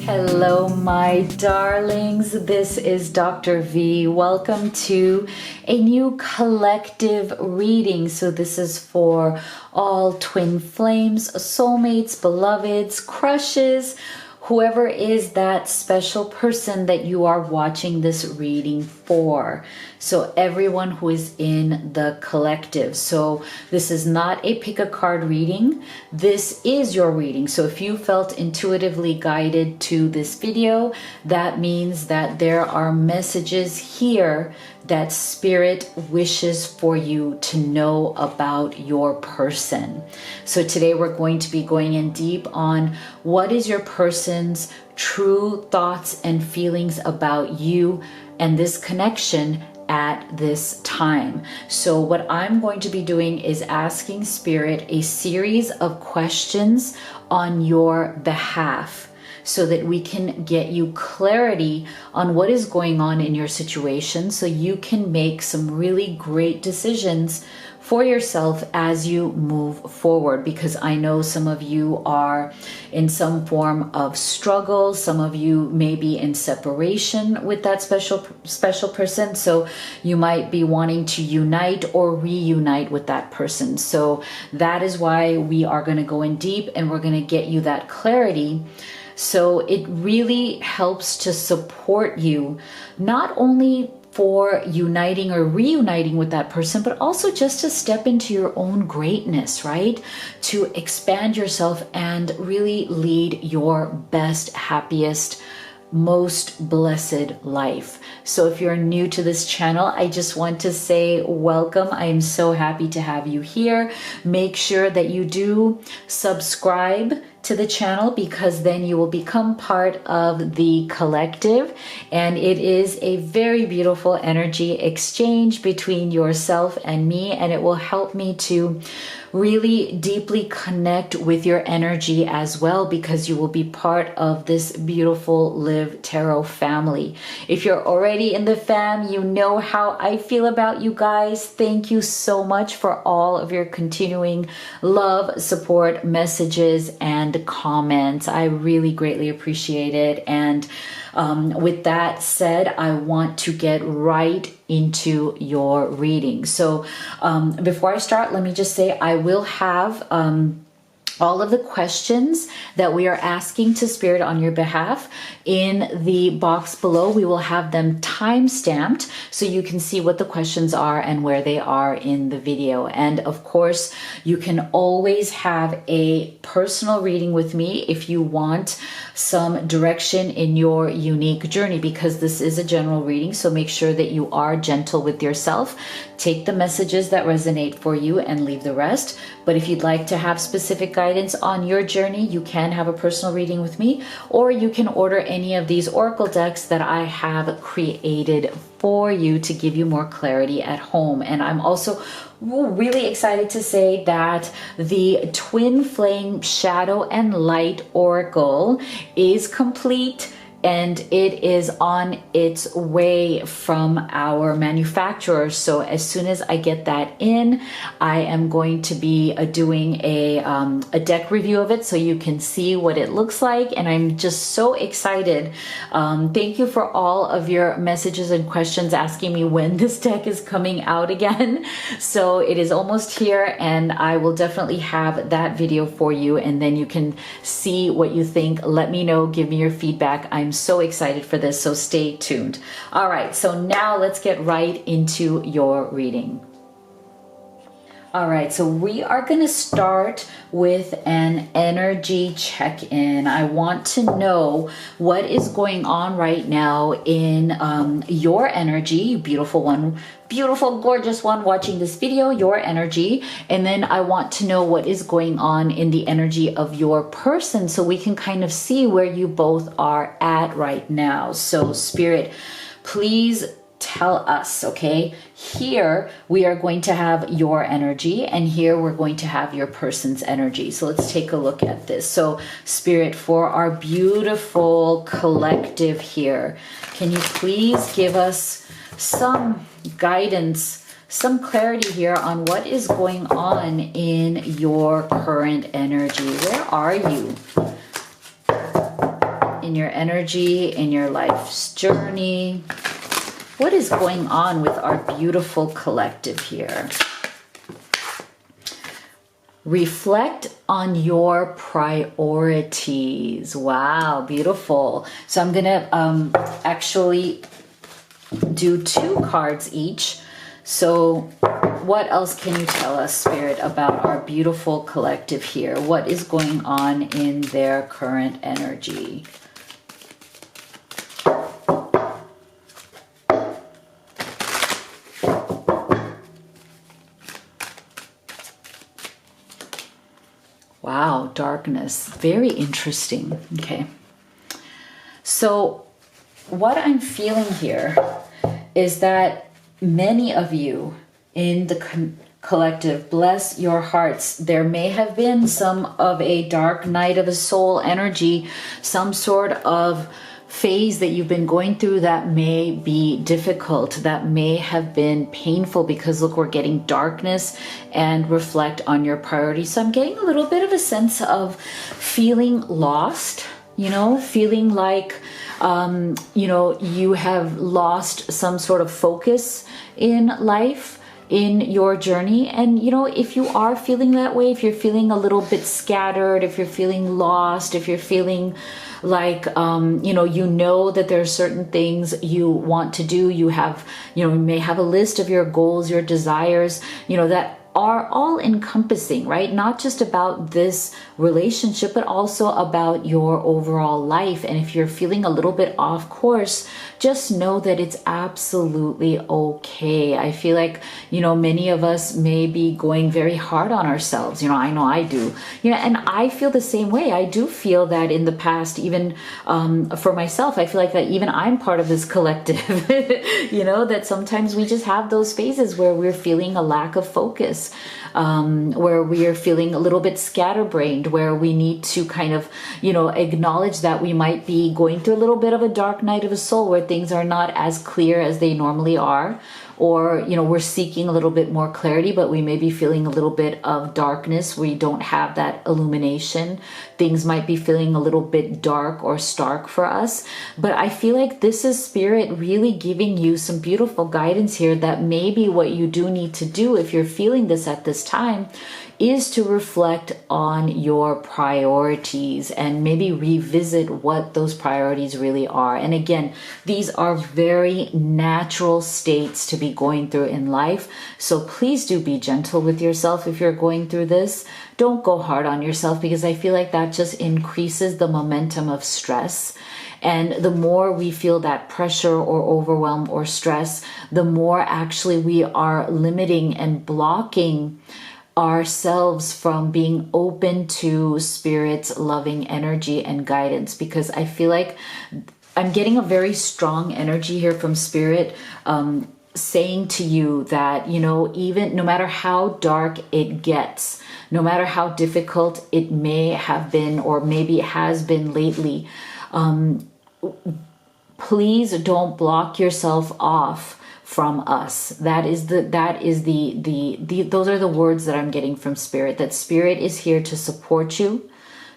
Hello, my darlings. This is Dr. V. Welcome to a new collective reading. So this is for all twin flames, soulmates, beloveds, crushes, whoever is that special person that you are watching this reading for. So everyone who is in the collective. So this is not a pick a card reading. This is your reading. So if you felt intuitively guided to this video, that means that there are messages here that Spirit wishes for you to know about your person. So today we're going to be going in deep on what is your person's true thoughts and feelings about you and this connection at this time. So what I'm going to be doing is asking Spirit a series of questions on your behalf, so that we can get you clarity on what is going on in your situation, so you can make some really great decisions for yourself as you move forward. Because I know some of you are in some form of struggle. Some of you may be in separation with that special person. So you might be wanting to unite or reunite with that person. So that is why we are going to go in deep and we're going to get you that clarity. So it really helps to support you, not only for uniting or reuniting with that person, but also just to step into your own greatness, right? To expand yourself and really lead your best, happiest, most blessed life. So if you're new to this channel, I just want to say welcome. I am so happy to have you here. Make sure that you do subscribe to the channel, because then you will become part of the collective, and it is a very beautiful energy exchange between yourself and me, and it will help me to really deeply connect with your energy as well, because you will be part of this beautiful Live Tarot family. If you're already in the fam, you know how I feel about you guys. Thank you so much for all of your continuing love, support, messages, and comments. I really greatly appreciate it. And with that said, I want to get right into your reading. So before I start, let me just say I will have all of the questions that we are asking to Spirit on your behalf in the box below. We will have them time-stamped so you can see what the questions are and where they are in the video. And of course, you can always have a personal reading with me if you want some direction in your unique journey, because this is a general reading. So make sure that you are gentle with yourself. Take the messages that resonate for you and leave the rest. But if you'd like to have specific guidance on your journey, you can have a personal reading with me, or you can order any of these oracle decks that I have created for you to give you more clarity at home. And I'm also really excited to say that the Twin Flame Shadow and Light Oracle is complete, and it is on its way from our manufacturer. So as soon as I get that in, I am going to be doing a deck review of it so you can see what it looks like. And I'm just so excited. Thank you for all of your messages and questions asking me when this deck is coming out again. So it is almost here, and I will definitely have that video for you, and then you can see what you think. Let me know, give me your feedback. I'm so excited for this, so stay tuned. All right, so now let's get right into your reading. All right, so we are going to start with an energy check-in. I want to know what is going on right now in your energy, beautiful one, beautiful, gorgeous one watching this video, your energy. And then I want to know what is going on in the energy of your person, so we can kind of see where you both are at right now. So Spirit, please tell us, okay? Here we are going to have your energy, and here we're going to have your person's energy. So let's take a look at this. So Spirit, for our beautiful collective here, can you please give us some guidance, some clarity here on what is going on in your current energy? Where are you in your energy, in your life's journey? What is going on with our beautiful collective here? Reflect on your priorities. Wow, beautiful. So I'm going to actually do 2 cards each. So what else can you tell us, Spirit, about our beautiful collective here? What is going on in their current energy? Wow, darkness. Very interesting. Okay. So what I'm feeling here is that many of you in the collective, bless your hearts, there may have been some of a dark night of a soul energy, some sort of phase that you've been going through that may be difficult, that may have been painful, because look, we're getting darkness and reflect on your priorities. So I'm getting a little bit of a sense of feeling lost, you know, feeling like, you know, you have lost some sort of focus in life, in your journey. And you know, if you are feeling that way, if you're feeling a little bit scattered, if you're feeling lost, if you're feeling like you know that there are certain things you want to do, you have, you may have a list of your goals, your desires, that are all encompassing, right? Not just about this relationship, but also about your overall life. And if you're feeling a little bit off course, just know that it's absolutely okay. I feel like, many of us may be going very hard on ourselves. I know I do, and I feel the same way. I do feel that in the past, even for myself, I feel like that even I'm part of this collective, that sometimes we just have those phases where we're feeling a lack of focus, where we are feeling a little bit scatterbrained, where we need to kind of, acknowledge that we might be going through a little bit of a dark night of a soul, where things are not as clear as they normally are. Or, we're seeking a little bit more clarity, but we may be feeling a little bit of darkness. We don't have that illumination. Things might be feeling a little bit dark or stark for us. But I feel like this is Spirit really giving you some beautiful guidance here, that maybe what you do need to do if you're feeling this at this time is to reflect on your priorities and maybe revisit what those priorities really are. And again, these are very natural states to be going through in life. So please do be gentle with yourself if you're going through this. Don't go hard on yourself, because I feel like that just increases the momentum of stress. And the more we feel that pressure or overwhelm or stress, the more actually we are limiting and blocking ourselves from being open to Spirit's loving energy and guidance. Because I feel like I'm getting a very strong energy here from Spirit, saying to you that, even no matter how dark it gets, no matter how difficult it may have been, or maybe it has been lately, please don't block yourself off from us. Those are the words that I'm getting from Spirit, that Spirit is here to support you.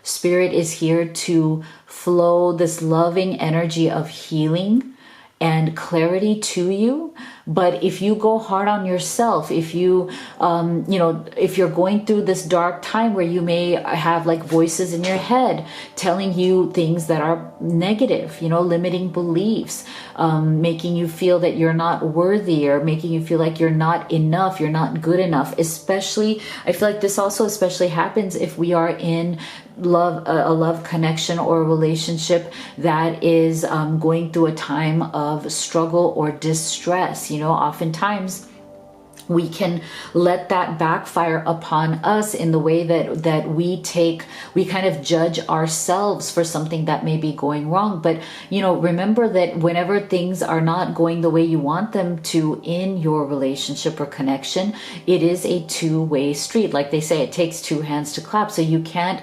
Spirit is here to flow this loving energy of healing and clarity to you. But if you go hard on yourself, if you, if you're going through this dark time where you may have like voices in your head telling you things that are negative, limiting beliefs, making you feel that you're not worthy, or making you feel like you're not enough, you're not good enough. Especially, I feel like this also especially happens if we are in love, a love connection or a relationship that is going through a time of struggle or distress. Oftentimes we can let that backfire upon us in the way that we kind of judge ourselves for something that may be going wrong. But, remember that whenever things are not going the way you want them to in your relationship or connection, it is a two-way street. Like they say, it takes two hands to clap. So you can't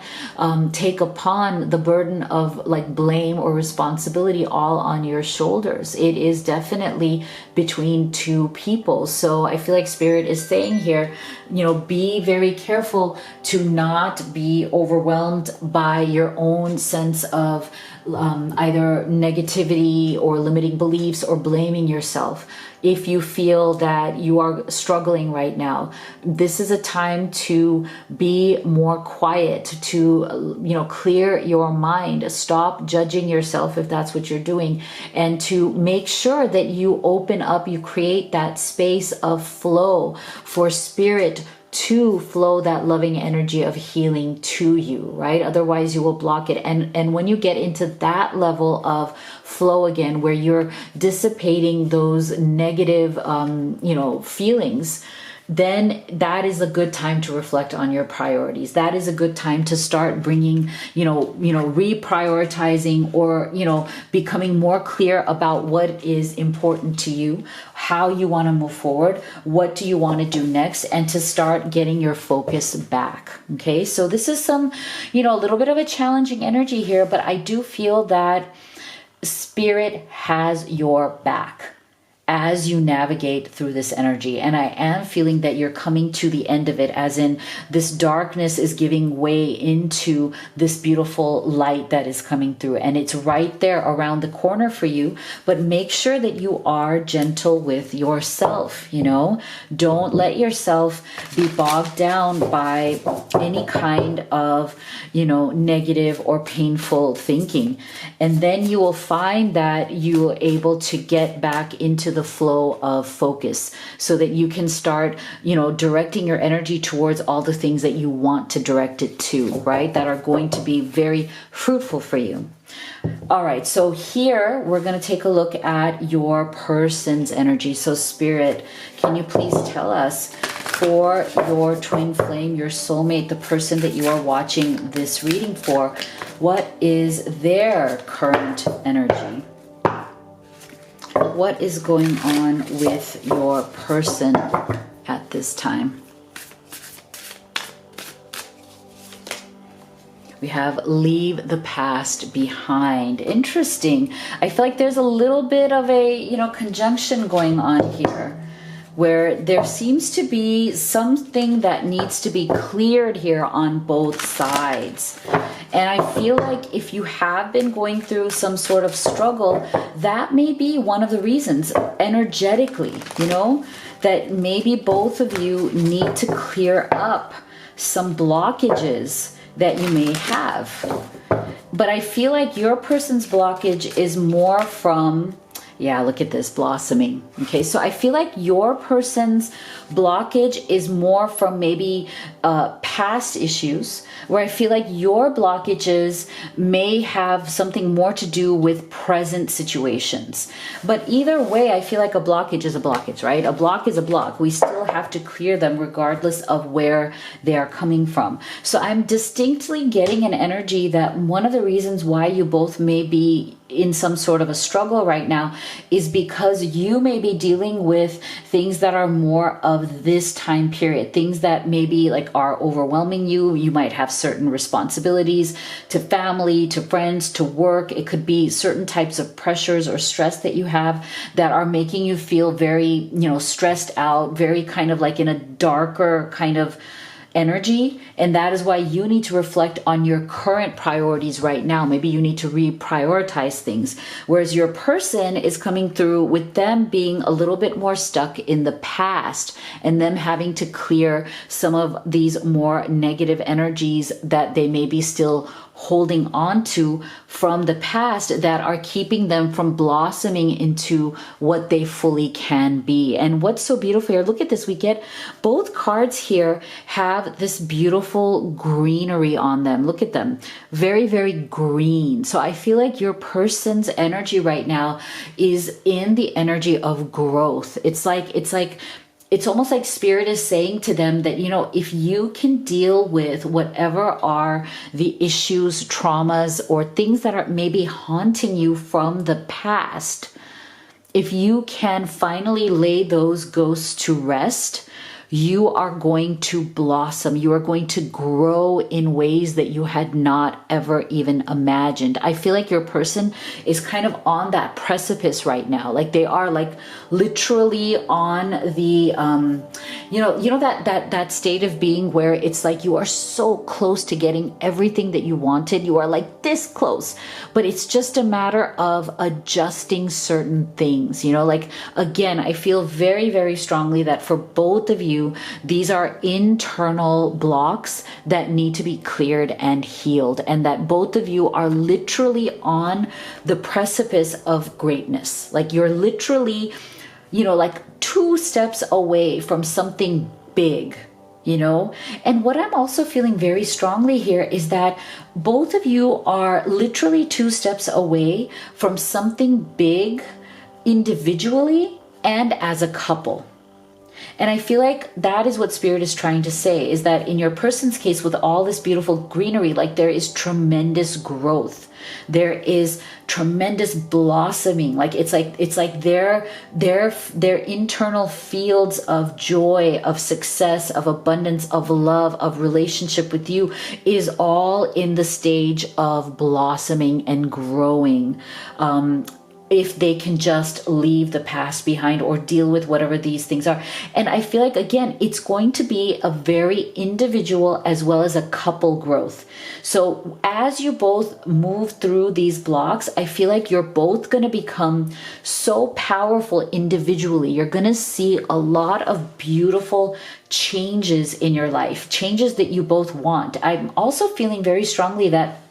take upon the burden of like blame or responsibility all on your shoulders. It is definitely between two people. So I feel like Spirit is saying here, be very careful to not be overwhelmed by your own sense of either negativity or limiting beliefs or blaming yourself. If you feel that you are struggling right now, this is a time to be more quiet, to clear your mind, stop judging yourself if that's what you're doing, and to make sure that you open up, you create that space of flow for Spirit to flow that loving energy of healing to you, right? Otherwise you will block it. And when you get into that level of flow again, where you're dissipating those negative, feelings, then that is a good time to reflect on your priorities. That is a good time to start bringing, reprioritizing or, becoming more clear about what is important to you, how you want to move forward, what do you want to do next, and to start getting your focus back. Okay. So this is some, a little bit of a challenging energy here, but I do feel that Spirit has your back as you navigate through this energy. And I am feeling that you're coming to the end of it, as in this darkness is giving way into this beautiful light that is coming through. And it's right there around the corner for you. But make sure that you are gentle with yourself, Don't let yourself be bogged down by any kind of, negative or painful thinking. And then you will find that you're able to get back into the flow of focus so that you can start, directing your energy towards all the things that you want to direct it to, right? That are going to be very fruitful for you. All right, so here we're going to take a look at your person's energy. So Spirit, can you please tell us for your twin flame, your soulmate, the person that you are watching this reading for, what is their current energy? What is going on with your person at this time? We have leave the past behind. Interesting. I feel like there's a little bit of a, conjunction going on here, where there seems to be something that needs to be cleared here on both sides. And I feel like if you have been going through some sort of struggle, that may be one of the reasons energetically, that maybe both of you need to clear up some blockages that you may have. But I feel like your person's blockage is more from, look at this, blossoming. Okay, so I feel like your person's blockage is more from maybe past issues, where I feel like your blockages may have something more to do with present situations. But either way, I feel like a blockage is a blockage, right? A block is a block. We still have to clear them regardless of where they are coming from. So I'm distinctly getting an energy that one of the reasons why you both may be in some sort of a struggle right now is because you may be dealing with things that are more of this time period, things that maybe like are overwhelming you. You might have certain responsibilities to family, to friends, to work. It could be certain types of pressures or stress that you have that are making you feel very, stressed out, very kind of like in a darker kind of energy. And that is why you need to reflect on your current priorities right now. Maybe you need to reprioritize things. Whereas your person is coming through with them being a little bit more stuck in the past and them having to clear some of these more negative energies that they may be still holding on to from the past that are keeping them from blossoming into what they fully can be. And what's so beautiful here, look at this, we get both cards here have this beautiful greenery on them. Look at them, very, very green. So I feel like your person's energy right now is in the energy of growth. It's almost like Spirit is saying to them that, if you can deal with whatever are the issues, traumas, or things that are maybe haunting you from the past, if you can finally lay those ghosts to rest, you are going to blossom. You are going to grow in ways that you had not ever even imagined. I feel like your person is kind of on that precipice right now. Like they are like literally on the, that state of being where it's like you are so close to getting everything that you wanted. You are like this close, but it's just a matter of adjusting certain things. Like again, I feel very, very strongly that for both of you, these are internal blocks that need to be cleared and healed, and that both of you are literally on the precipice of greatness. Like you're literally, like 2 steps away from something big. And what I'm also feeling very strongly here is that both of you are literally 2 steps away from something big individually and as a couple. And I feel like that is what Spirit is trying to say, is that in your person's case, with all this beautiful greenery, like there is tremendous growth. There is tremendous blossoming. Like it's like their internal fields of joy, of success, of abundance, of love, of relationship with you is all in the stage of blossoming and growing. If they can just leave the past behind or deal with whatever these things are. And I feel like, again, it's going to be a very individual as well as a couple growth. So as you both move through these blocks, I feel like you're both going to become so powerful individually. You're going to see a lot of beautiful changes in your life, changes that you both want. I'm also feeling very strongly that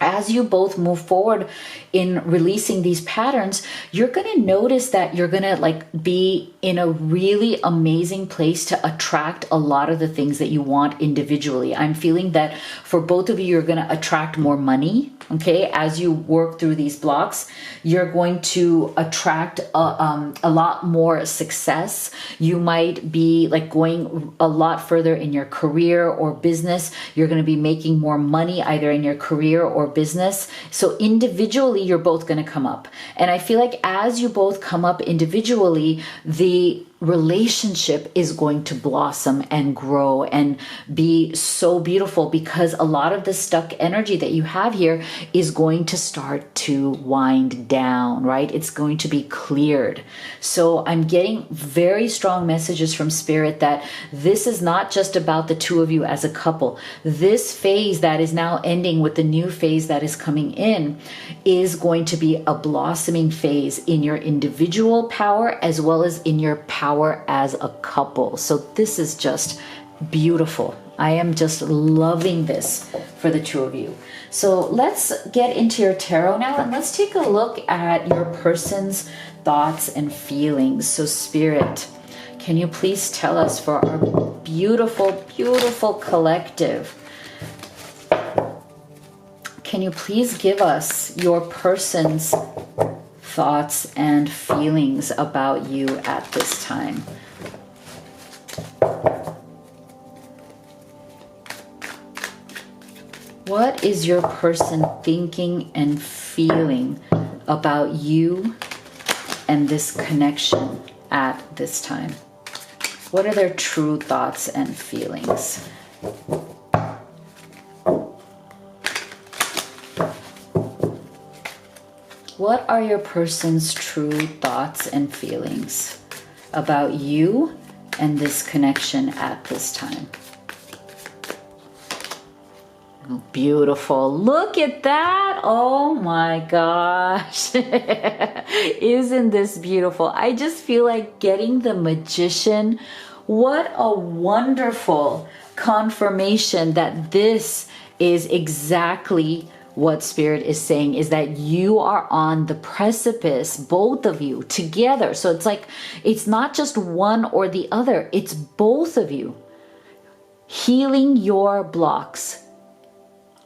as you both move forward in releasing these patterns, you're going to notice that you're going to like be in a really amazing place to attract a lot of the things that you want individually. I'm feeling that for both of you, you're going to attract more money. Okay. As you work through these blocks, you're going to attract a lot more success. You might be like going a lot further in your career or business. You're going to be making more money either in your career or business. So individually, you're both going to come up. And I feel like as you both come up individually, the relationship is going to blossom and grow and be so beautiful, because a lot of the stuck energy that you have here is going to start to wind down, right? It's going to be cleared. So I'm getting very strong messages from Spirit that this is not just about the 2 of you as a couple. This phase that is now ending with the new phase that is coming in is going to be a blossoming phase in your individual power as well as in your power as a couple. So this is just beautiful. I am just loving this for the 2 of you. So let's get into your tarot now, and let's take a look at your person's thoughts and feelings. So Spirit, can you please tell us for our beautiful, beautiful collective, can you please give us your person's thoughts and feelings about you at this time? What is your person thinking and feeling about you and this connection at this time? What are their true thoughts and feelings? What are your person's true thoughts and feelings about you and this connection at this time? Oh, beautiful. Look at that. Oh my gosh. Isn't this beautiful? I just feel like getting the Magician. What a wonderful confirmation that this is exactly what Spirit is saying, is that you are on the precipice, both of you together. So it's like, it's not just one or the other, it's both of you healing your blocks,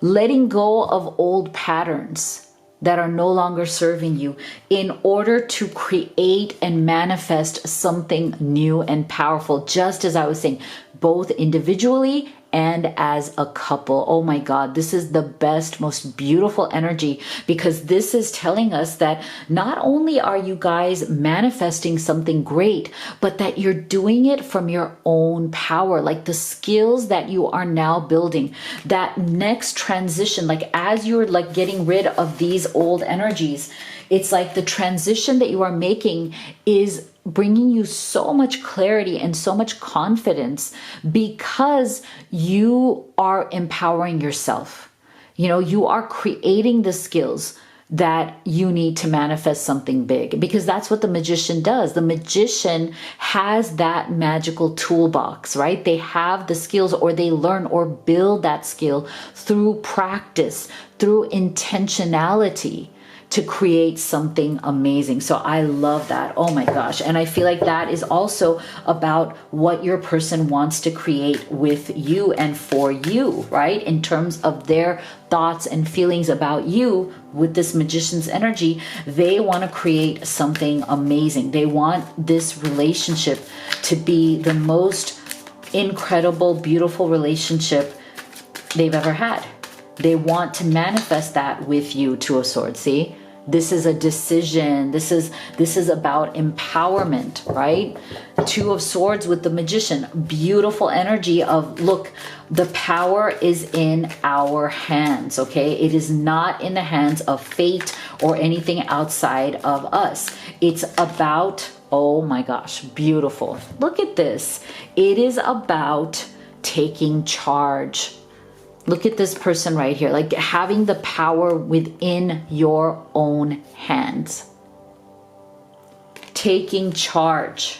letting go of old patterns that are no longer serving you in order to create and manifest something new and powerful. Just as I was saying, both individually and as a couple. Oh my God, this is the best, most beautiful energy, because this is telling us that not only are you guys manifesting something great, but that you're doing it from your own power. Like the skills that you are now building, that next transition, like as you're like getting rid of these old energies, it's like the transition that you are making is bringing you so much clarity and so much confidence, because you are empowering yourself. You know, you are creating the skills that you need to manifest something big, because that's what the magician does. The magician has that magical toolbox, right? They have the skills, or they learn or build that skill through practice, through intentionality, to create something amazing. So I love that. Oh my gosh. And I feel like that is also about what your person wants to create with you and for you, right? In terms of their thoughts and feelings about you with this magician's energy, they want to create something amazing. They want this relationship to be the most incredible, beautiful relationship they've ever had. They want to manifest that with you, Two of Swords. See, this is a decision. This is about empowerment, right? Two of Swords with the magician, beautiful energy of, look, the power is in our hands, okay? It is not in the hands of fate or anything outside of us. It's about, oh my gosh, beautiful. Look at this. It is about taking charge. Look at this person right here, like having the power within your own hands. Taking charge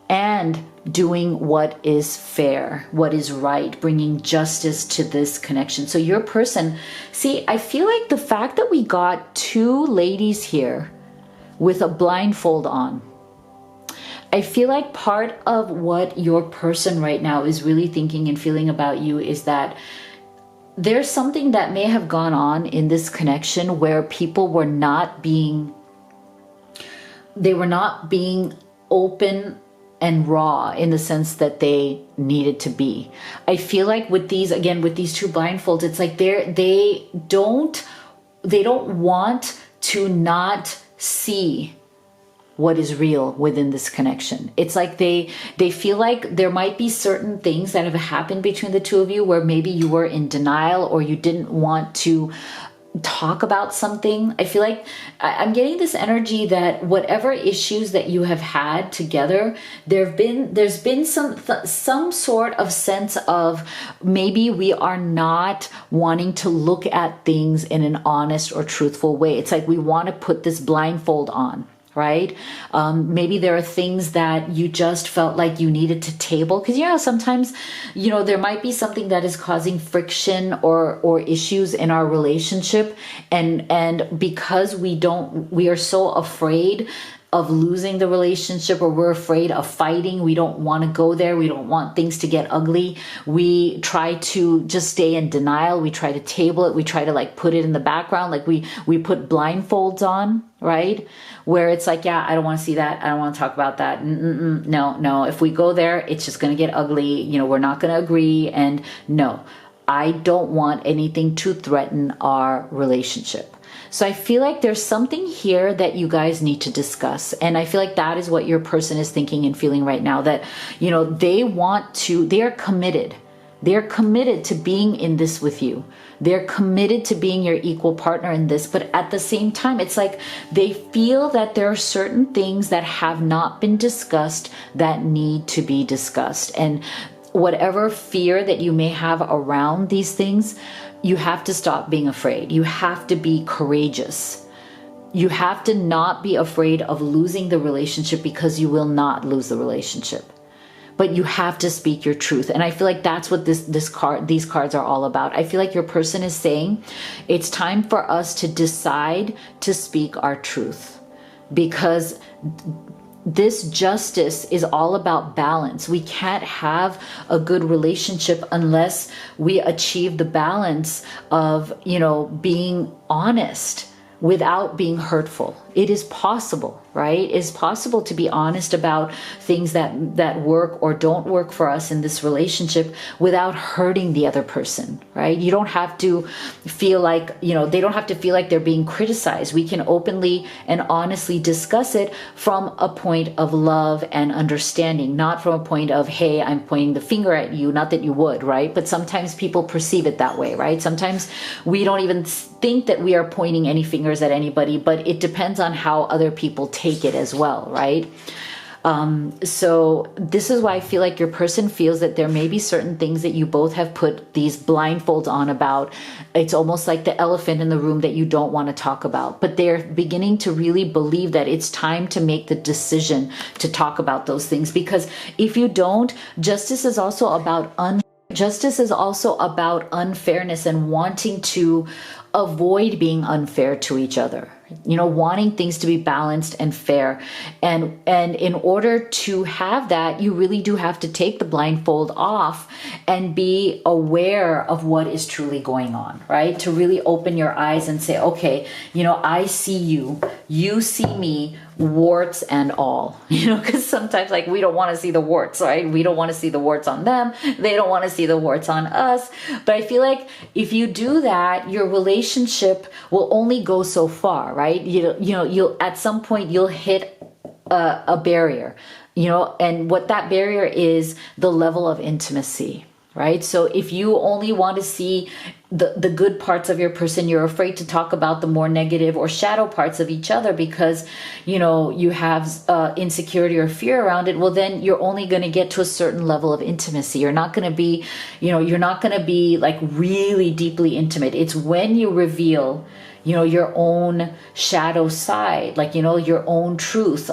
and doing what is fair, what is right, bringing justice to this connection. So your person, see, I feel like the fact that we got two ladies here with a blindfold on, I feel like part of what your person right now is really thinking and feeling about you is that there's something that may have gone on in this connection where people were not being open and raw in the sense that they needed to be. I feel like with these, again, with these two blindfolds, it's like they don't want to not see what is real within this connection. It's like they feel like there might be certain things that have happened between the two of you where maybe you were in denial or you didn't want to talk about something. I feel like I'm getting this energy that whatever issues that you have had together, there's been some sort of sense of maybe we are not wanting to look at things in an honest or truthful way. It's like we want to put this blindfold on, right? Maybe there are things that you just felt like you needed to table, because sometimes there might be something that is causing friction or issues in our relationship, and because we are so afraid of losing the relationship, or we're afraid of fighting, we don't want to go there, we don't want things to get ugly, we try to just stay in denial, we try to table it, we try to like put it in the background, like we put blindfolds on, right? Where it's like, yeah, I don't want to see that, I don't want to talk about that, no, if we go there, it's just going to get ugly, we're not going to agree, and no, I don't want anything to threaten our relationship. So I feel like there's something here that you guys need to discuss. And I feel like that is what your person is thinking and feeling right now, that, they are committed. They're committed to being in this with you. They're committed to being your equal partner in this. But at the same time, it's like they feel that there are certain things that have not been discussed that need to be discussed. And whatever fear that you may have around these things, you have to stop being afraid. You have to be courageous. You have to not be afraid of losing the relationship, because you will not lose the relationship. But you have to speak your truth. And I feel like that's what these cards are all about. I feel like your person is saying it's time for us to decide to speak our truth, because this justice is all about balance. We can't have a good relationship unless we achieve the balance of, being honest without being hurtful. it is possible, right? It's possible to be honest about things that work or don't work for us in this relationship without hurting the other person, right? You don't have to feel like, they don't have to feel like they're being criticized. We can openly and honestly discuss it from a point of love and understanding, not from a point of, hey, I'm pointing the finger at you. Not that you would, right? But sometimes people perceive it that way, right? Sometimes we don't even think that we are pointing any fingers at anybody, but it depends on how other people take it as well, right? So this is why I feel like your person feels that there may be certain things that you both have put these blindfolds on about. It's almost like the elephant in the room that you don't want to talk about, but they're beginning to really believe that it's time to make the decision to talk about those things. Because if you don't, justice is also about unfairness and wanting to avoid being unfair to each other, wanting things to be balanced and fair. And in order to have that, you really do have to take the blindfold off and be aware of what is truly going on, right? To really open your eyes and say, okay, I see you, you see me, warts and all, because sometimes we don't want to see the warts, right? We don't want to see the warts on them. They don't want to see the warts on us. But I feel like if you do that, your relationship will only go so far, right? You'll at some point you'll hit a barrier, and what that barrier is, the level of intimacy, right? So if you only want to see the good parts of your person, you're afraid to talk about the more negative or shadow parts of each other because, you have insecurity or fear around it. Well, then you're only going to get to a certain level of intimacy. You're not going to be, you're not going to be like really deeply intimate. It's when you reveal your own shadow side, your own truth,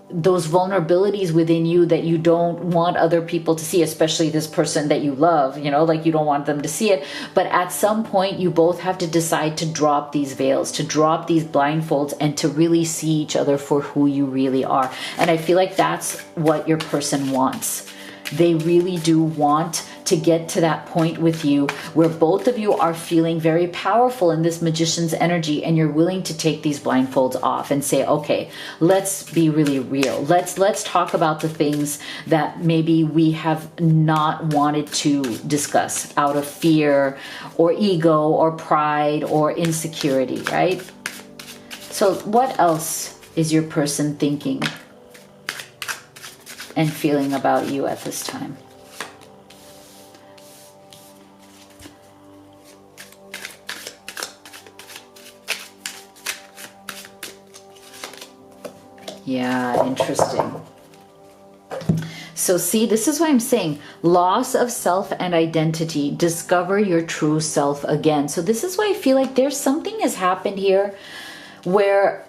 those vulnerabilities within you that you don't want other people to see, especially this person that you love, you don't want them to see it. But at some point, you both have to decide to drop these veils, to drop these blindfolds, and to really see each other for who you really are. And I feel like that's what your person wants. They really do want to get to that point with you where both of you are feeling very powerful in this magician's energy, and you're willing to take these blindfolds off and say, okay, let's be really real. Let's talk about the things that maybe we have not wanted to discuss out of fear or ego or pride or insecurity, right? So what else is your person thinking and feeling about you at this time? Yeah, interesting. So see, this is what I'm saying. Loss of self and identity. Discover your true self again. So this is why I feel like there's something has happened here where,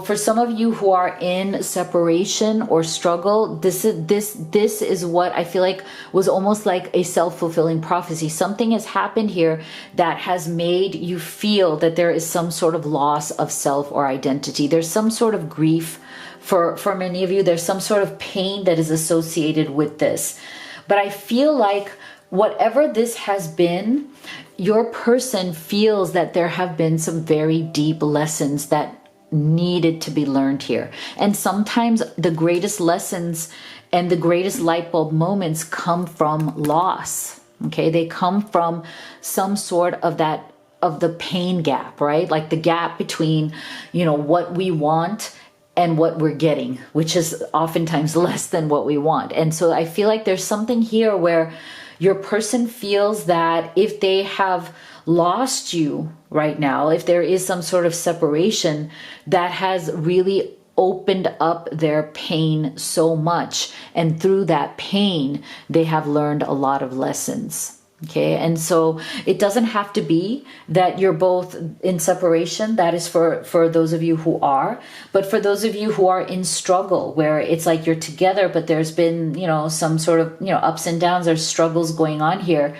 for some of you who are in separation or struggle, this is what I feel like was almost like a self-fulfilling prophecy. Something has happened here that has made you feel that there is some sort of loss of self or identity. There's some sort of grief for many of you. There's some sort of pain that is associated with this. But I feel like whatever this has been, your person feels that there have been some very deep lessons that needed to be learned here. And sometimes the greatest lessons and the greatest light bulb moments come from loss. Okay, they come from some sort of the pain gap, right? Like the gap between, what we want and what we're getting, which is oftentimes less than what we want. And so I feel like there's something here where your person feels that if they have lost you right now, if there is some sort of separation, that has really opened up their pain so much. And through that pain, they have learned a lot of lessons. Okay, and so it doesn't have to be that you're both in separation. That is for those of you who are. But for those of you who are in struggle, where it's like you're together, but there's been, some sort of, ups and downs, there's struggles going on here.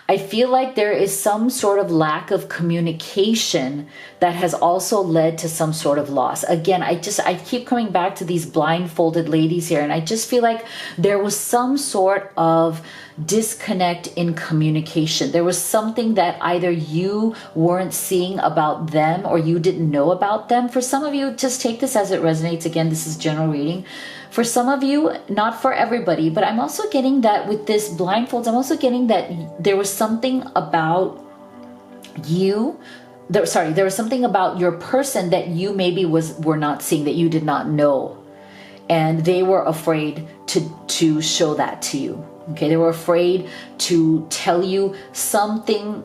I feel like there is some sort of lack of communication that has also led to some sort of loss. Again, I keep coming back to these blindfolded ladies here, and I just feel like there was some sort of disconnect in communication. There was something that either you weren't seeing about them or you didn't know about them. For some of you, just take this as it resonates. Again, this is general reading. For some of you, not for everybody, but I'm also getting that with this blindfolds, I'm also getting that there was something about you, there was something about your person that you maybe were not seeing, that you did not know. And they were afraid to show that to you. Okay, they were afraid to tell you something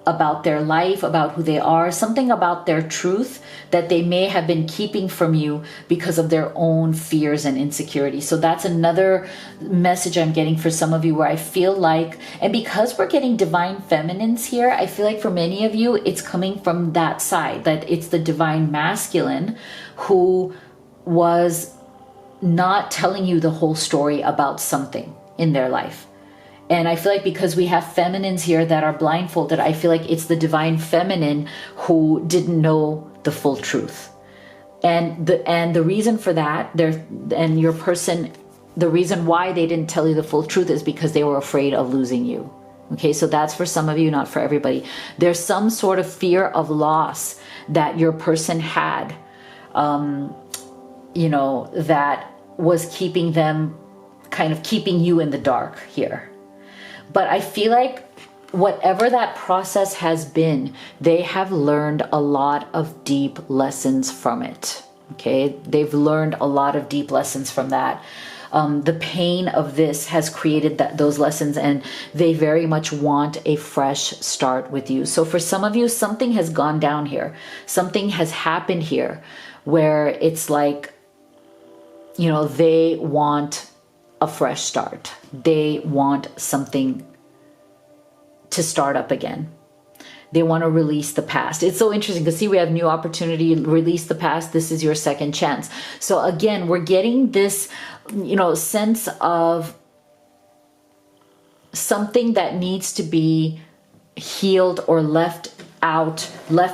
about their life, about who they are, something about their truth that they may have been keeping from you because of their own fears and insecurities. So that's another message I'm getting for some of you, where I feel like, and because we're getting divine feminines here, I feel like for many of you, it's coming from that side, that it's the divine masculine who was not telling you the whole story about something in their life. And I feel like because we have feminines here that are blindfolded, I feel like it's the divine feminine who didn't know the full truth. And the reason for that, your person, the reason why they didn't tell you the full truth is because they were afraid of losing you. Okay, so that's for some of you, not for everybody. There's some sort of fear of loss that your person had, that was keeping them, kind of keeping you in the dark here. But I feel like whatever that process has been, they have learned a lot of deep lessons from it. Okay, they've learned a lot of deep lessons from that. The pain of this has created those lessons, and they very much want a fresh start with you. So for some of you, something has gone down here. Something has happened here where it's like, they want a fresh start. They want something to start up again. They want to release the past. It's so interesting because see, we have new opportunity, release the past. This is your second chance. So again, we're getting this, sense of something that needs to be healed or left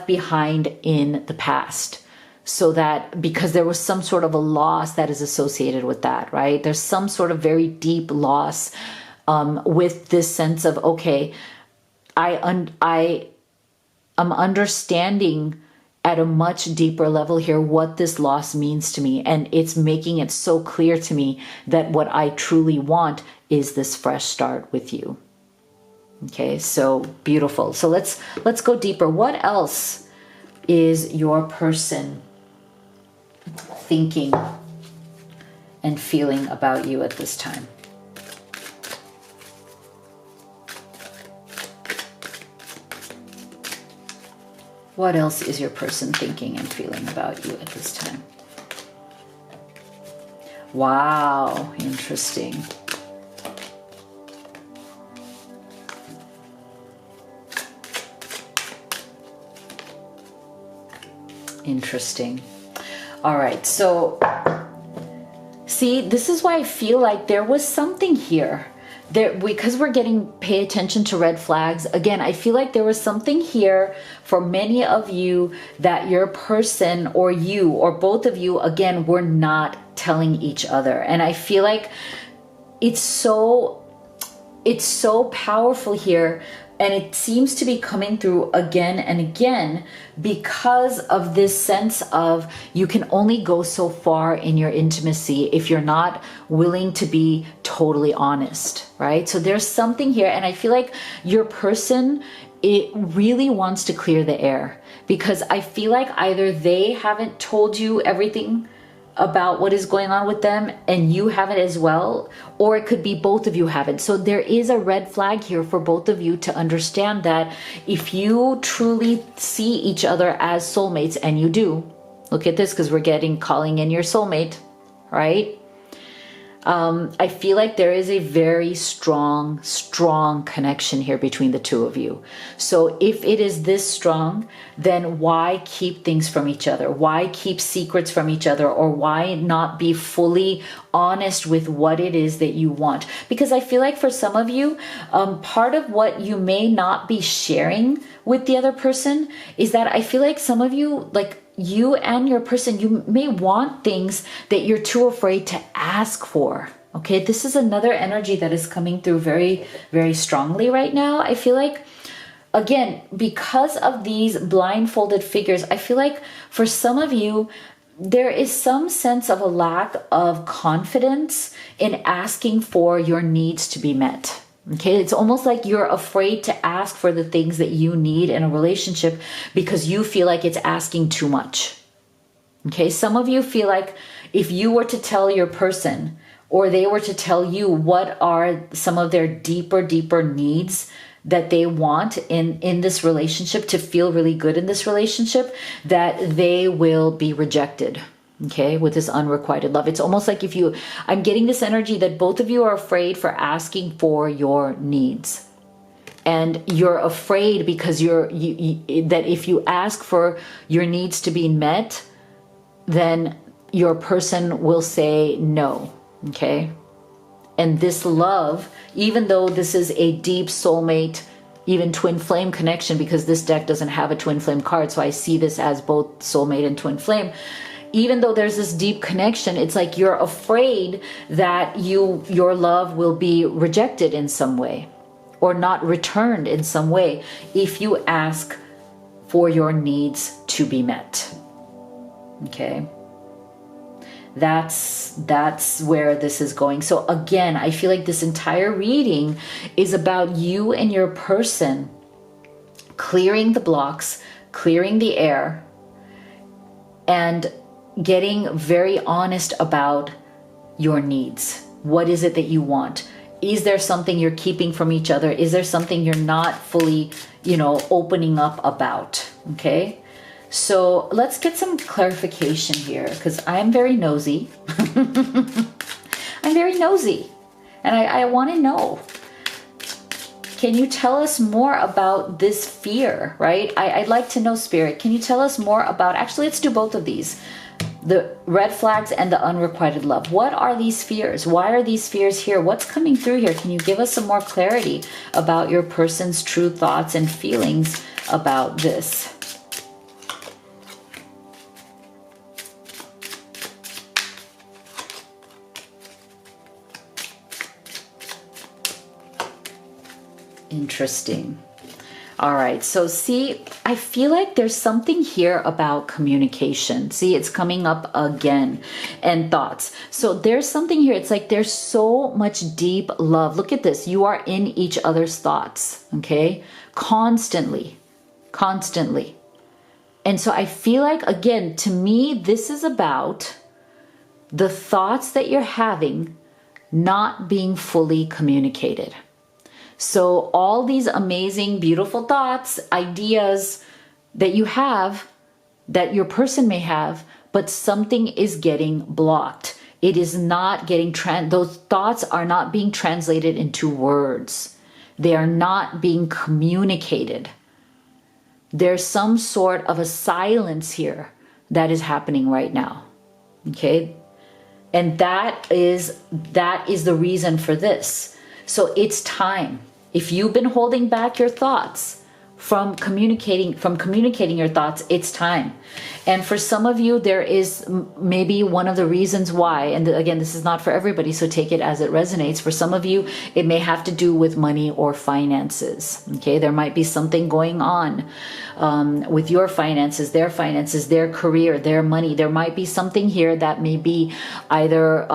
behind in the past. So that because there was some sort of a loss that is associated with that, right? There's some sort of very deep loss with this sense of, okay, I am understanding at a much deeper level here what this loss means to me. And it's making it so clear to me that what I truly want is this fresh start with you. Okay, so beautiful. So let's go deeper. What else is your person thinking and feeling about you at this time? What else is your person thinking and feeling about you at this time? Wow, interesting. Interesting. All right, so see, this is why I feel like there was something here. Because we're getting pay attention to red flags. Again, I feel like there was something here for many of you that your person or you or both of you, again, were not telling each other. And I feel like it's so powerful here. And it seems to be coming through again and again because of this sense of you can only go so far in your intimacy if you're not willing to be totally honest, right? So there's something here, and I feel like your person, it really wants to clear the air, because I feel like either they haven't told you everything about what is going on with them and you haven't as well, or it could be both of you haven't. So there is a red flag here for both of you to understand that if you truly see each other as soulmates, and you do, look at this, because we're calling in your soulmate, right? I feel like there is a very strong, strong connection here between the two of you. So if it is this strong, then why keep things from each other? Why keep secrets from each other? Or why not be fully honest with what it is that you want? Because I feel like for some of you, part of what you may not be sharing with the other person is that I feel like some of you, like you and your person, you may want things that you're too afraid to ask for. Okay, this is another energy that is coming through very, very strongly right now. I feel like, again, because of these blindfolded figures, I feel like for some of you, there is some sense of a lack of confidence in asking for your needs to be met. Okay, it's almost like you're afraid to ask for the things that you need in a relationship because you feel like it's asking too much. Okay, some of you feel like if you were to tell your person or they were to tell you what are some of their deeper needs that they want in this relationship to feel really good in this relationship, that they will be rejected. Okay, with this unrequited love. It's almost like I'm getting this energy that both of you are afraid for asking for your needs. And you're afraid because that if you ask for your needs to be met, then your person will say no. Okay. And this love, even though this is a deep soulmate, even twin flame connection, because this deck doesn't have a twin flame card, so I see this as both soulmate and twin flame. Even though there's this deep connection, it's like you're afraid that your love will be rejected in some way or not returned in some way if you ask for your needs to be met. Okay. That's where this is going. So again, I feel like this entire reading is about you and your person clearing the blocks, clearing the air, and getting very honest about your needs. What is it that you want? Is there something you're keeping from each other? Is there something you're not fully, opening up about? Okay. So let's get some clarification here because I'm very nosy. I'm very nosy and I want to know. Can you tell us more about this fear, right? I'd like to know, Spirit. Can you tell us more about, actually, let's do both of these. The red flags and the unrequited love. What are these fears? Why are these fears here? What's coming through here? Can you give us some more clarity about your person's true thoughts and feelings about this? Interesting. All right. So see, I feel like there's something here about communication. See, it's coming up again, and thoughts. So there's something here. It's like there's so much deep love. Look at this. You are in each other's thoughts. Okay. Constantly. And so I feel like, again, to me, this is about the thoughts that you're having not being fully communicated. So all these amazing, beautiful thoughts, ideas that you have, that your person may have, but something is getting blocked. It is not getting, those thoughts are not being translated into words. They are not being communicated. There's some sort of a silence here that is happening right now. Okay? And that is the reason for this. So it's time. If you've been holding back your thoughts from communicating your thoughts, it's time. And for some of you, there is maybe one of the reasons why, and again, this is not for everybody, so take it as it resonates. For some of you, it may have to do with money or finances. Okay, there might be something going on with your finances, their career, their money. There might be something here that may be either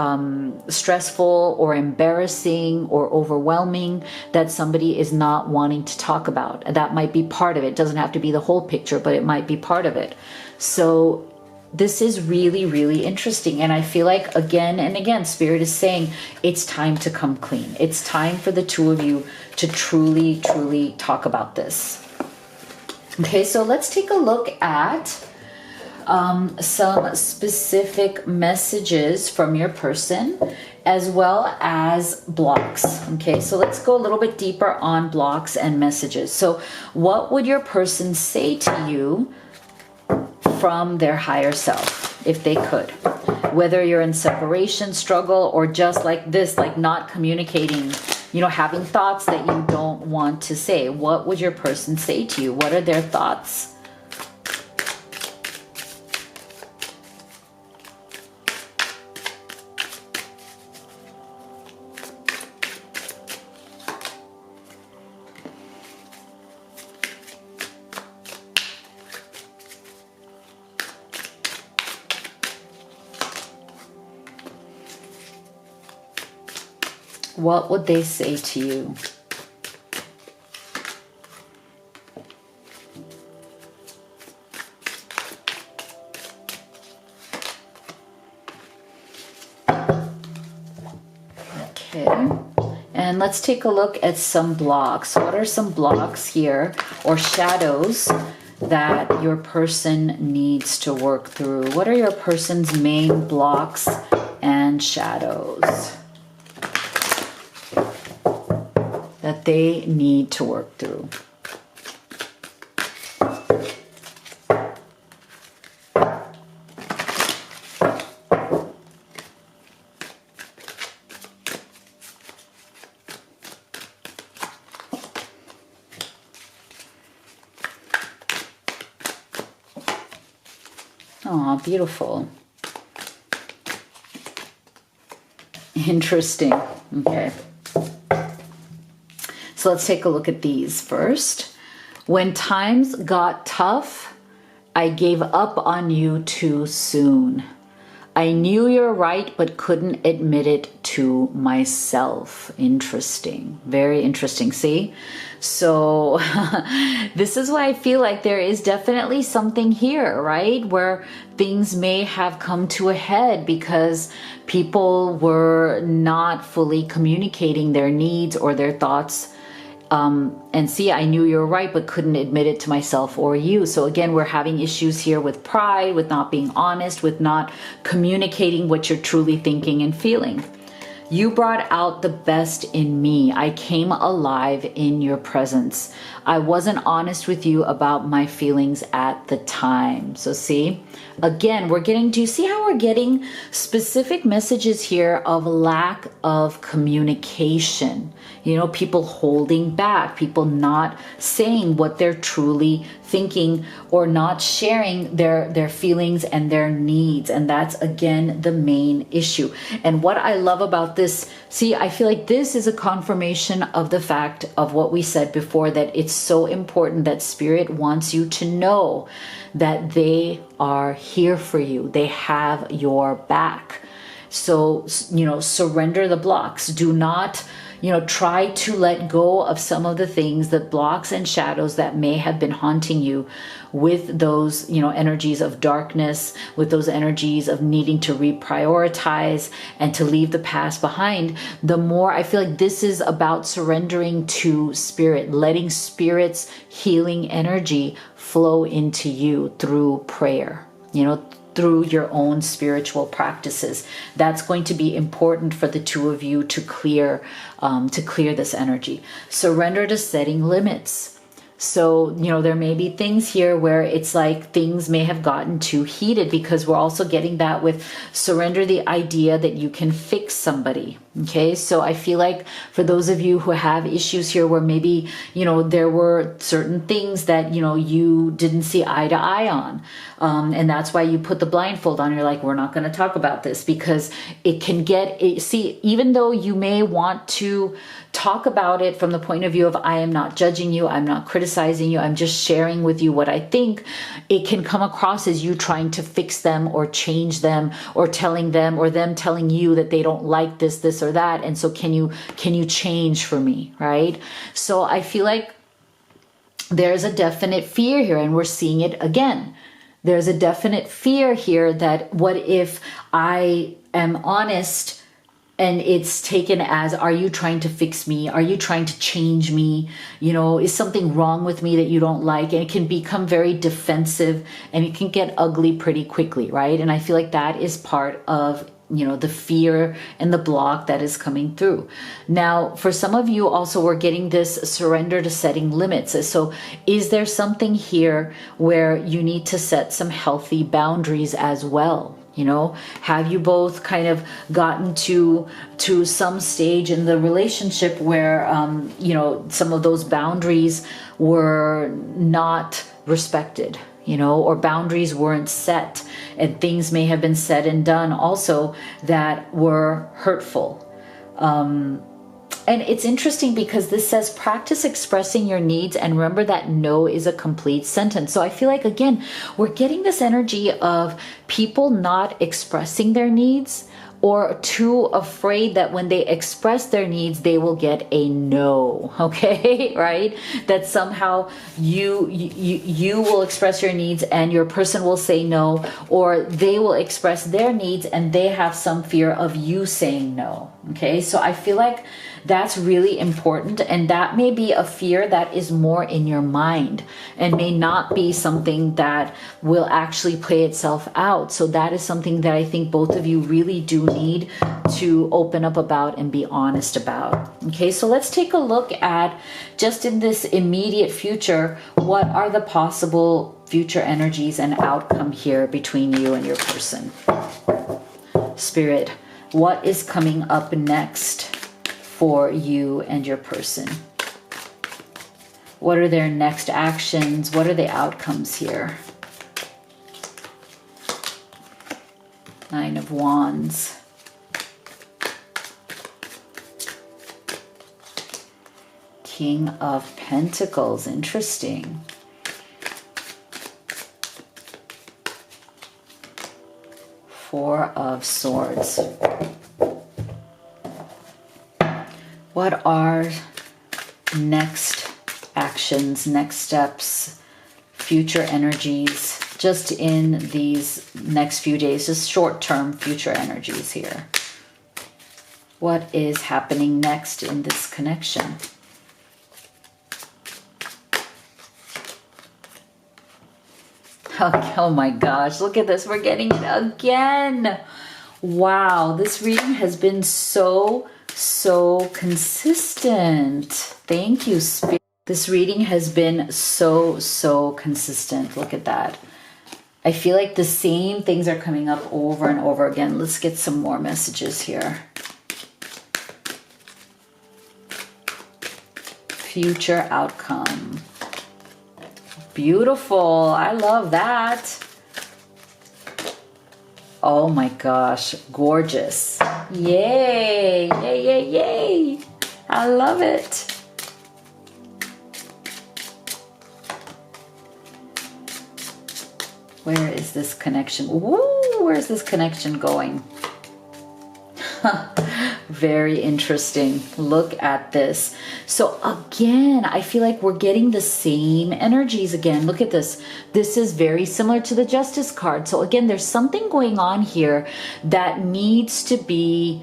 stressful or embarrassing or overwhelming that somebody is not wanting to talk about. That might be part of it. It doesn't have to be the whole picture, but it might be part of it. So this is really, really interesting. And I feel like again and again, Spirit is saying it's time to come clean. It's time for the two of you to truly, truly talk about this. Okay, so let's take a look at some specific messages from your person. as well as blocks. Okay, so let's go a little bit deeper on blocks and messages. So what would your person say to you from their higher self if they could? Whether you're in separation, struggle, or just like this, like not communicating, you know, having thoughts that you don't want to say. What would your person say to you? What are their thoughts? What would they say to you? Okay, and let's take a look at some blocks. What are some blocks here or shadows that your person needs to work through? What are your person's main blocks and shadows that they need to work through? Oh, beautiful. Interesting. Okay. So let's take a look at these first. When times got tough, I gave up on you too soon. I knew you're right, but couldn't admit it to myself. Interesting. Very interesting. See? So this is why I feel like there is definitely something here, right? Where things may have come to a head because people were not fully communicating their needs or their thoughts. And see, I knew you were right, but couldn't admit it to myself or you. So again, we're having issues here with pride, with not being honest, with not communicating what you're truly thinking and feeling. You brought out the best in me. I came alive in your presence. I wasn't honest with you about my feelings at the time. So see, again, do you see how we're getting specific messages here of lack of communication? You know, people holding back, people not saying what they're truly thinking or not sharing their feelings and their needs. And that's, again, the main issue. And what I love about this, see, I feel like this is a confirmation of the fact of what we said before, that it's so important that Spirit wants you to know that they are here for you. They have your back. So, you know, surrender the blocks. Do not, you know, try to let go of some of the things, the blocks and shadows that may have been haunting you with those, you know, energies of darkness, with those energies of needing to reprioritize and to leave the past behind. The more I feel like this is about surrendering to Spirit, letting Spirit's healing energy flow into you through prayer, you know, through your own spiritual practices. That's going to be important for the two of you to clear this energy. Surrender to setting limits. So, you know, there may be things here where it's like things may have gotten too heated, because we're also getting that with surrender the idea that you can fix somebody. Okay, so I feel like for those of you who have issues here where maybe, you know, there were certain things that, you know, you didn't see eye to eye on. And that's why you put the blindfold on. You're like, we're not going to talk about this, because it can see, even though you may want to talk about it from the point of view of, I am not judging you, I'm not criticizing you, I'm just sharing with you what I think, it can come across as you trying to fix them or change them, or telling them, or them telling you that they don't like this or that, and so can you change for me, right? So I feel like there's a definite fear here, and we're seeing it again. There's a definite fear here that what if I am honest and it's taken as, are you trying to fix me? Are you trying to change me? You know, is something wrong with me that you don't like? And it can become very defensive, and it can get ugly pretty quickly, right? And I feel like that is part of the fear and the block that is coming through. Now, for some of you also, we're getting this surrender to setting limits. So is there something here where you need to set some healthy boundaries as well? Have you both kind of gotten to some stage in the relationship where, some of those boundaries were not respected, or boundaries weren't set, and things may have been said and done also that were hurtful. And it's interesting because this says practice expressing your needs, and remember that no is a complete sentence. So I feel like, again, we're getting this energy of people not expressing their needs, or too afraid that when they express their needs, they will get a no. Okay, right? That somehow you will express your needs and your person will say no, or they will express their needs and they have some fear of you saying no. Okay, so I feel like that's really important, and that may be a fear that is more in your mind and may not be something that will actually play itself out. So that is something that I think both of you really do need to open up about and be honest about. Okay, so let's take a look at, just in this immediate future, what are the possible future energies and outcome here between you and your person. Spirit, what is coming up next for you and your person? What are their next actions? What are the outcomes here? Nine of Wands. King of Pentacles. Interesting. Four of Swords. What are next actions, next steps, future energies, just in these next few days, just short-term future energies here? What is happening next in this connection? Oh my gosh, look at this. We're getting it again. Wow, this reading has been so consistent. Thank you, Spirit. This reading has been so consistent. Look at that. I feel like the same things are coming up over and over again. Let's get some more messages here. Future outcome. Beautiful. I love that. Oh my gosh, gorgeous. Yay, yay, yay, yay. I love it. Where is this connection? Woo, where is this connection going? Very interesting. Look at this. So again, I feel like we're getting the same energies again. Look at this. This is very similar to the Justice card. So again, there's something going on here that needs to be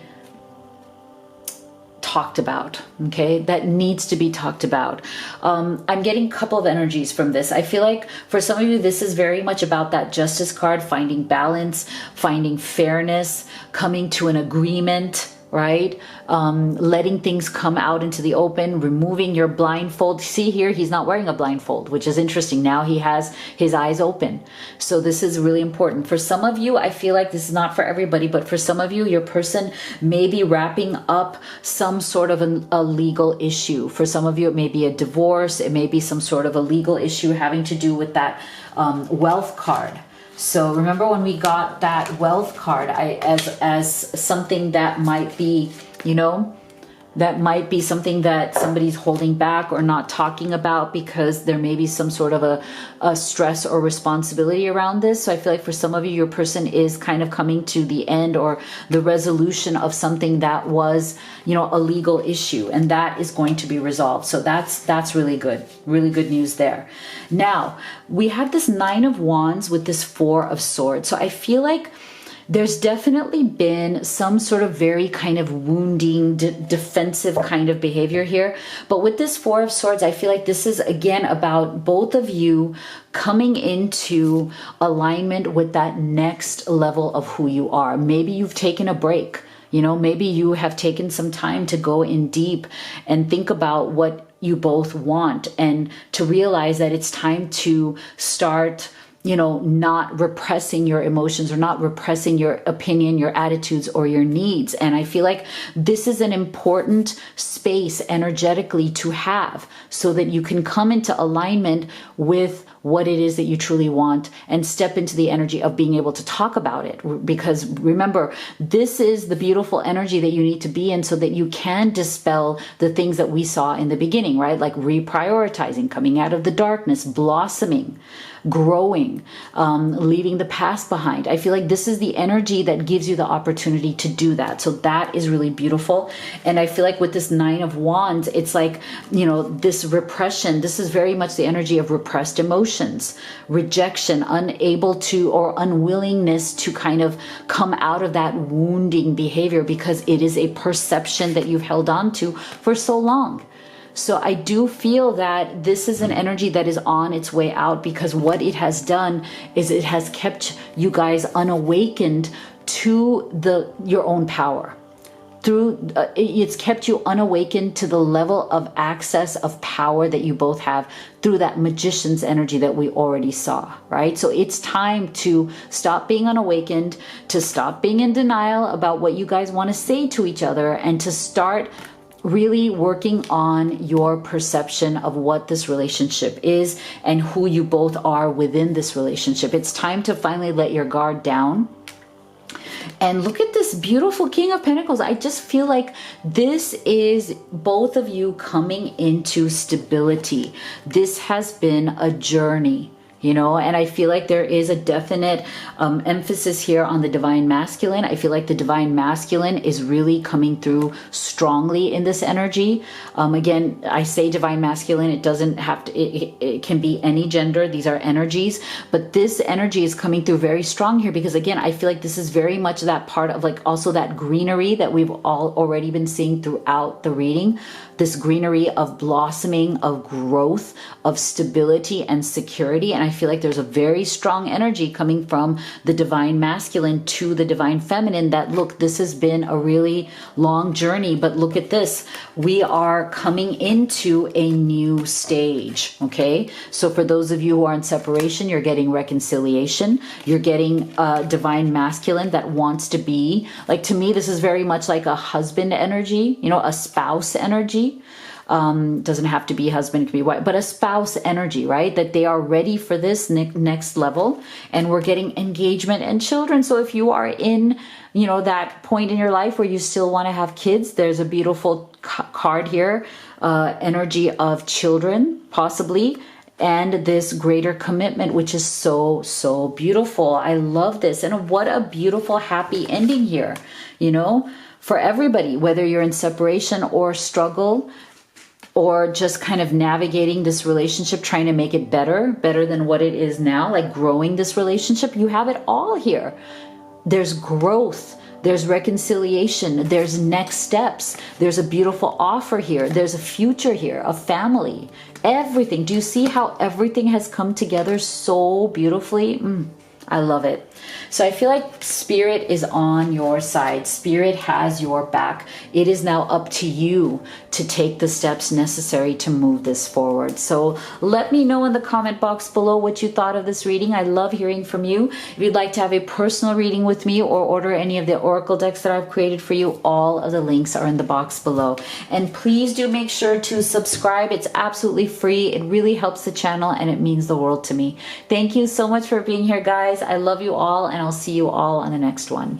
talked about, okay? That needs to be talked about. I'm getting a couple of energies from this. I feel like for some of you, this is very much about that Justice card, finding balance, finding fairness, coming to an agreement, right? Letting things come out into the open, removing your blindfold. See here, he's not wearing a blindfold, which is interesting. Now he has his eyes open. So this is really important. For some of you, I feel like this is not for everybody, but for some of you, your person may be wrapping up some sort of a legal issue. For some of you, it may be a divorce. It may be some sort of a legal issue having to do with that wealth card. So remember when we got that wealth card, as something that might be, that might be something that somebody's holding back or not talking about because there may be some sort of a stress or responsibility around this. So I feel like for some of you, your person is kind of coming to the end or the resolution of something that was, a legal issue, and that is going to be resolved. So that's really good. Really good news there. Now, we have this Nine of Wands with this Four of Swords. So I feel like there's definitely been some sort of very kind of wounding, defensive kind of behavior here. But with this Four of Swords, I feel like this is again about both of you coming into alignment with that next level of who you are. Maybe you've taken a break. You know, maybe you have taken some time to go in deep and think about what you both want, and to realize that it's time to start, you know, not repressing your emotions or not repressing your opinion, your attitudes, or your needs. And I feel like this is an important space energetically to have, so that you can come into alignment with what it is that you truly want and step into the energy of being able to talk about it. Because remember, this is the beautiful energy that you need to be in so that you can dispel the things that we saw in the beginning, right? Like reprioritizing, coming out of the darkness, blossoming, growing, leaving the past behind. I feel like this is the energy that gives you the opportunity to do that. So that is really beautiful. And I feel like with this Nine of Wands, it's like, you know, this repression, this is very much the energy of repressed emotions, rejection, unable to or unwillingness to kind of come out of that wounding behavior because it is a perception that you've held on to for so long. So I do feel that this is an energy that is on its way out, because what it has done is it has kept you guys unawakened to your own power. It's kept you unawakened to the level of access of power that you both have through that magician's energy that we already saw, right? So it's time to stop being unawakened, to stop being in denial about what you guys want to say to each other, and to start really working on your perception of what this relationship is and who you both are within this relationship. It's time to finally let your guard down. And look at this beautiful King of Pentacles. I just feel like this is both of you coming into stability. This has been a journey. You know, and I feel like there is a definite emphasis here on the divine masculine. I feel like the divine masculine is really coming through strongly in this energy. Again, I say divine masculine, it doesn't have to, it can be any gender. These are energies, but this energy is coming through very strong here, because again, I feel like this is very much that part of like also that greenery that we've all already been seeing throughout the reading. This greenery of blossoming, of growth, of stability and security. And I feel like there's a very strong energy coming from the divine masculine to the divine feminine that, look, this has been a really long journey, but look at this. We are coming into a new stage, okay? So for those of you who are in separation, you're getting reconciliation. You're getting a divine masculine that wants to be, like, to me, this is very much like a husband energy, you know, a spouse energy. Doesn't have to be husband, it can be wife, but a spouse energy, right? That they are ready for this next level, and we're getting engagement and children. So if you are in, you know, that point in your life where you still want to have kids, there's a beautiful card here, energy of children, possibly, and this greater commitment, which is so, so beautiful. I love this. And what a beautiful, happy ending here, you know, for everybody, whether you're in separation or struggle, or just kind of navigating this relationship, trying to make it better than what it is now, like growing this relationship. You have it all here. There's growth, there's reconciliation, there's next steps, there's a beautiful offer here, there's a future here, a family, everything. Do you see how everything has come together so beautifully? I love it. So I feel like Spirit is on your side. Spirit has your back. It is now up to you to take the steps necessary to move this forward. So let me know in the comment box below what you thought of this reading. I love hearing from you. If you'd like to have a personal reading with me or order any of the oracle decks that I've created for you, all of the links are in the box below. And please do make sure to subscribe. It's absolutely free. It really helps the channel and it means the world to me. Thank you so much for being here, guys. I love you all, and I'll see you all on the next one.